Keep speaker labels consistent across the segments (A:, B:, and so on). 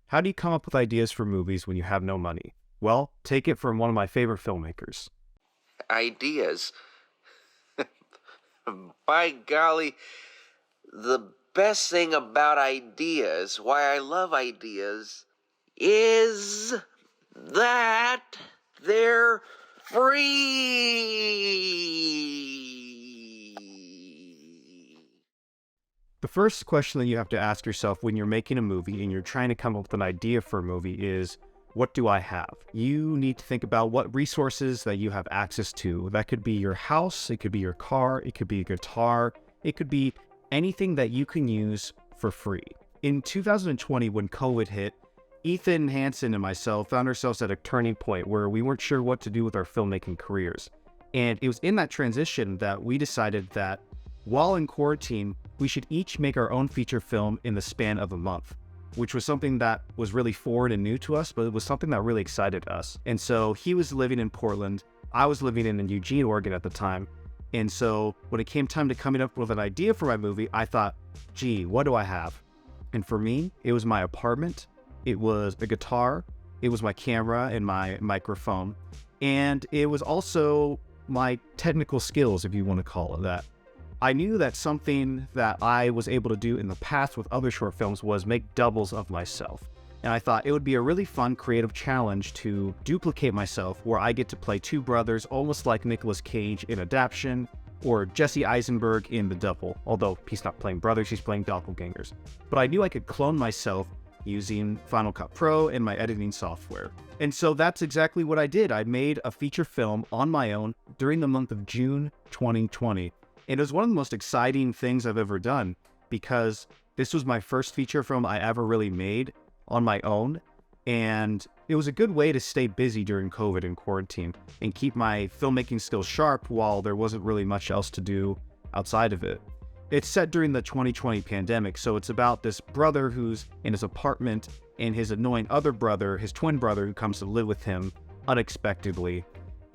A: How do you come up with ideas for movies when you have no money? Well, take it from one of my favorite filmmakers.
B: Ideas. By golly, the best thing about ideas, why I love ideas, is that they're free.
A: The first question that you have to ask yourself when you're making a movie and you're trying to come up with an idea for a movie is, what do I have? You need to think about what resources that you have access to. That could be your house, it could be your car, it could be a guitar, it could be anything that you can use for free. In 2020, when COVID hit, Ethan Hansen and myself found ourselves at a turning point where we weren't sure what to do with our filmmaking careers. And it was in that transition that we decided that while in quarantine, we should each make our own feature film in the span of a month, which was something that was really foreign and new to us, but it was something that really excited us. And so he was living in Portland, I was living in Eugene, Oregon at the time. And so when it came time to coming up with an idea for my movie, I thought, gee, what do I have? And for me, it was my apartment, it was a guitar, it was my camera and my microphone, and it was also my technical skills, if you want to call it that. I knew that something that I was able to do in the past with other short films was make doubles of myself. And I thought it would be a really fun creative challenge to duplicate myself, where I get to play two brothers almost like Nicolas Cage in Adaption or Jesse Eisenberg in The Double, although he's not playing brothers, he's playing doppelgangers. But I knew I could clone myself using Final Cut Pro and my editing software. And so that's exactly what I did. I made a feature film on my own during the month of June 2020. And it was one of the most exciting things I've ever done, because this was my first feature film I ever really made on my own. And it was a good way to stay busy during COVID and quarantine and keep my filmmaking skills sharp while there wasn't really much else to do outside of it. It's set during the 2020 pandemic, so it's about this brother who's in his apartment and his annoying other brother, his twin brother, who comes to live with him unexpectedly.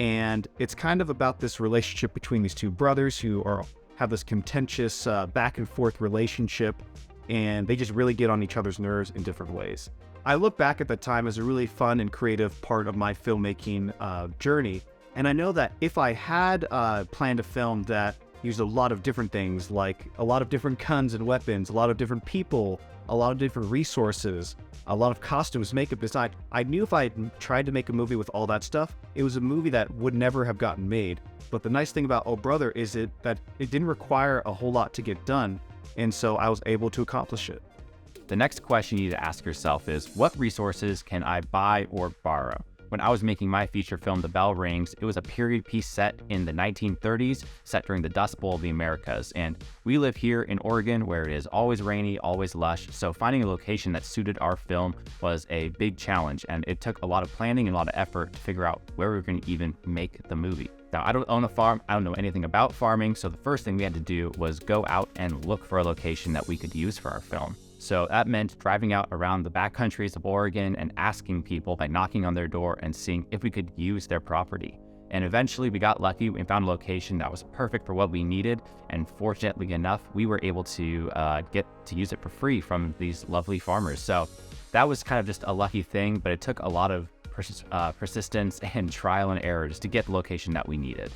A: And it's kind of about this relationship between these two brothers who have this contentious back and forth relationship, and they just really get on each other's nerves in different ways. I look back at the time as a really fun and creative part of my filmmaking journey, and I know that if I had planned a film that used a lot of different things, like a lot of different guns and weapons, a lot of different people, a lot of different resources, a lot of costumes, makeup design, I knew if I tried to make a movie with all that stuff, it was a movie that would never have gotten made. But the nice thing about Oh Brother is that it didn't require a whole lot to get done, and so I was able to accomplish it.
C: The next question you need to ask yourself is, what resources can I buy or borrow? When I was making my feature film, The Bell Rings, it was a period piece set in the 1930s, set during the Dust Bowl of the Americas. And we live here in Oregon, where it is always rainy, always lush. So finding a location that suited our film was a big challenge. And it took a lot of planning and a lot of effort to figure out where we were going to even make the movie. Now, I don't own a farm. I don't know anything about farming. So the first thing we had to do was go out and look for a location that we could use for our film. So that meant driving out around the backcountries of Oregon and asking people by knocking on their door and seeing if we could use their property. And eventually we got lucky and found a location that was perfect for what we needed. And fortunately enough, we were able to get to use it for free from these lovely farmers. So that was kind of just a lucky thing, but it took a lot of persistence and trial and error just to get the location that we needed.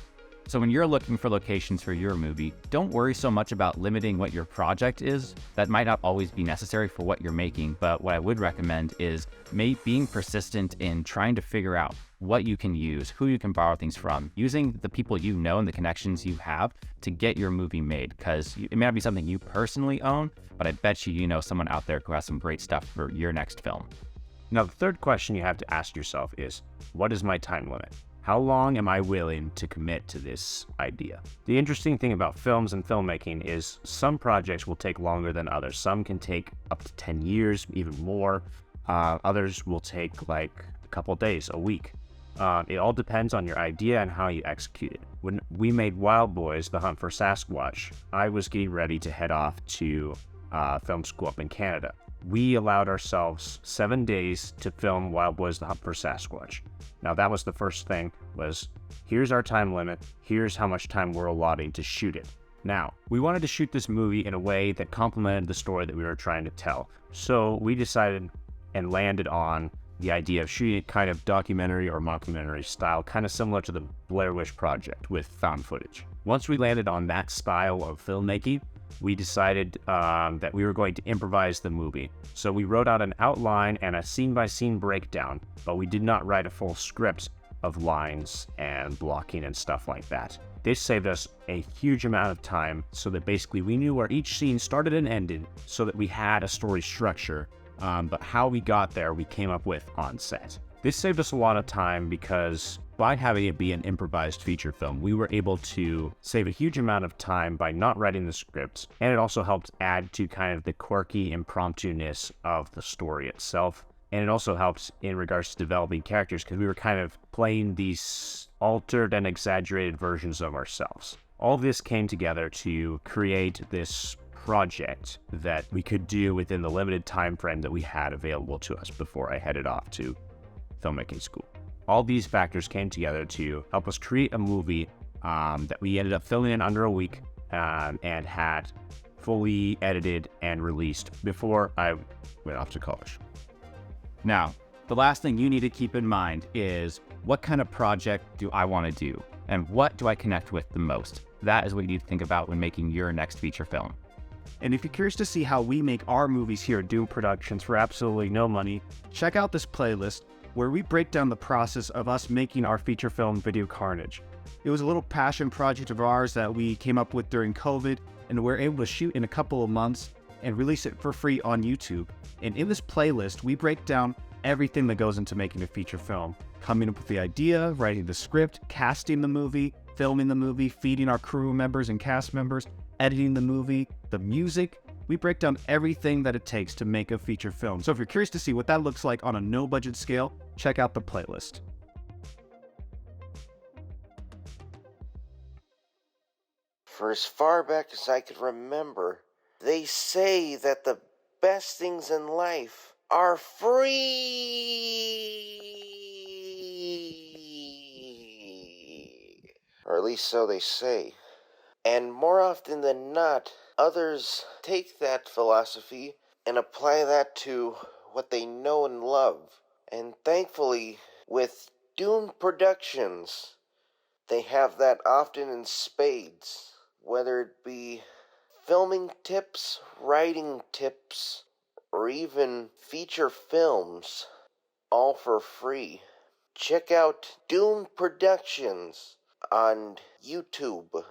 C: So when you're looking for locations for your movie, don't worry so much about limiting what your project is. That might not always be necessary for what you're making, but what I would recommend is being persistent in trying to figure out what you can use, who you can borrow things from, using the people you know and the connections you have to get your movie made, because it may not be something you personally own, but I bet you know someone out there who has some great stuff for your next film.
D: Now, the third question you have to ask yourself is, what is my time limit? How long am I willing to commit to this idea? The interesting thing about films and filmmaking is some projects will take longer than others. Some can take up to 10 years, even more. Others will take like a couple days, a week. It all depends on your idea and how you execute it. When we made Wild Boys: The Hunt for Sasquatch, I was getting ready to head off to film school up in Canada. We allowed ourselves 7 days to film Wild Boys: The Hunt for Sasquatch. Now that was the first thing, was here's our time limit, here's how much time we're allotting to shoot it. Now, we wanted to shoot this movie in a way that complemented the story that we were trying to tell. So we decided, and landed on the idea of shooting it kind of documentary or mockumentary style, kind of similar to the Blair Witch Project with found footage. Once we landed on that style of filmmaking, we decided that we were going to improvise the movie. So we wrote out an outline and a scene-by-scene breakdown, but we did not write a full script of lines and blocking and stuff like that. This saved us a huge amount of time so that basically we knew where each scene started and ended so that we had a story structure, but how we got there we came up with on set. This saved us a lot of time because by having it be an improvised feature film, we were able to save a huge amount of time by not writing the scripts, and it also helped add to kind of the quirky impromptu-ness of the story itself. And it also helped in regards to developing characters because we were kind of playing these altered and exaggerated versions of ourselves. All this came together to create this project that we could do within the limited time frame that we had available to us before I headed off to filmmaking school. All these factors came together to help us create a movie that we ended up filming in under a week and had fully edited and released before I went off to college.
C: Now, the last thing you need to keep in mind is what kind of project do I want to do and what do I connect with the most? That is what you need to think about when making your next feature film.
A: And if you're curious to see how we make our movies here at Doom Productions for absolutely no money, check out this playlist where we break down the process of us making our feature film, Video Carnage. It was a little passion project of ours that we came up with during COVID, and we're able to shoot in a couple of months and release it for free on YouTube. And in this playlist, we break down everything that goes into making a feature film. Coming up with the idea, writing the script, casting the movie, filming the movie, feeding our crew members and cast members, editing the movie, the music. We break down everything that it takes to make a feature film. So if you're curious to see what that looks like on a no-budget scale, check out the playlist.
B: For as far back as I could remember, they say that the best things in life are free. Or at least so they say. And more often than not, others take that philosophy and apply that to what they know and love. And thankfully, with Doom Productions, they have that often in spades. Whether it be filming tips, writing tips, or even feature films, all for free. Check out Doom Productions on YouTube.